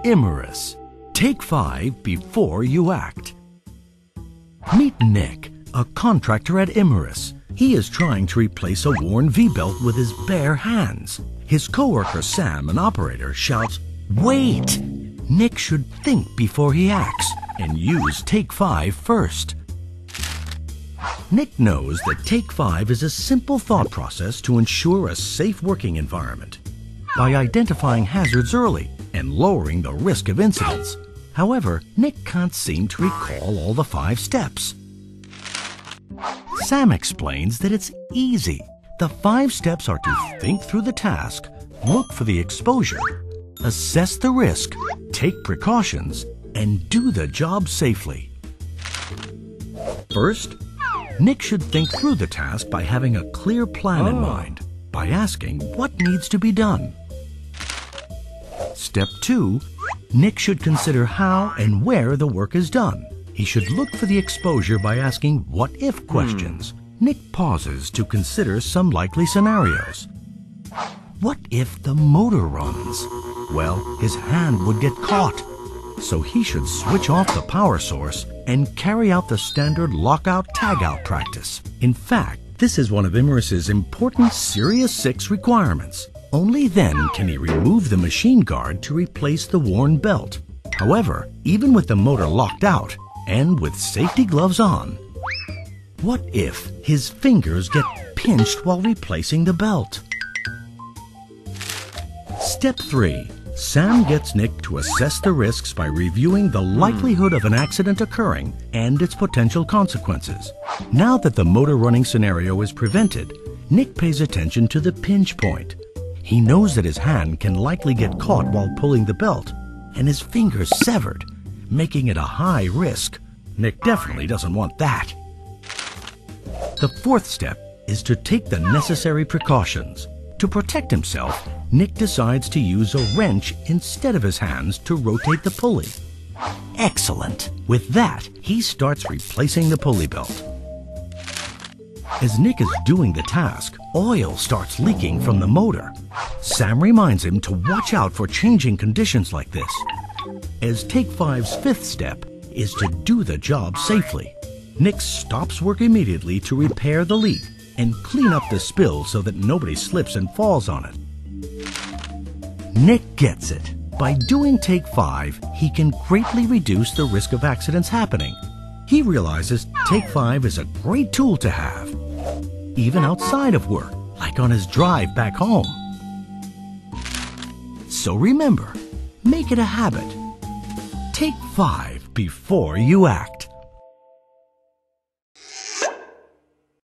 IMERYS. Take 5 before you act. Meet Nick, a contractor at IMERYS. He is trying to replace a worn V-belt with his bare hands. His coworker Sam, an operator, shouts, "Wait!" Nick should think before he acts and use Take 5 first. Nick knows that Take 5 is a simple thought process to ensure a safe working environment by identifying hazards early and lowering the risk of incidents. However, Nick can't seem to recall all the 5 steps. Sam explains that it's easy. The 5 steps are to think through the task, look for the exposure, assess the risk, take precautions, and do the job safely. First, Nick should think through the task by having a clear plan in mind, by asking what needs to be done. Step 2, Nick should consider how and where the work is done. He should look for the exposure by asking what-if questions. Nick pauses to consider some likely scenarios. What if the motor runs? Well, his hand would get caught, so he should switch off the power source and carry out the standard lockout-tagout practice. In fact, this is one of IMERYS' important Series 6 requirements. Only then can he remove the machine guard to replace the worn belt. However, even with the motor locked out and with safety gloves on, what if his fingers get pinched while replacing the belt? Step 3. Sam gets Nick to assess the risks by reviewing the likelihood of an accident occurring and its potential consequences. Now that the motor running scenario is prevented, Nick pays attention to the pinch point. He knows that his hand can likely get caught while pulling the belt and his fingers severed, making it a high risk. Nick definitely doesn't want that. The 4th step is to take the necessary precautions. To protect himself, Nick decides to use a wrench instead of his hands to rotate the pulley. Excellent! With that, he starts replacing the pulley belt. As Nick is doing the task, oil starts leaking from the motor. Sam reminds him to watch out for changing conditions like this, as Take 5's 5th step is to do the job safely. Nick stops work immediately to repair the leak and clean up the spill so that nobody slips and falls on it. Nick gets it. By doing Take 5, he can greatly reduce the risk of accidents happening. He realizes Take 5 is a great tool to have, even outside of work, like on his drive back home. So remember, make it a habit. Take 5 before you act.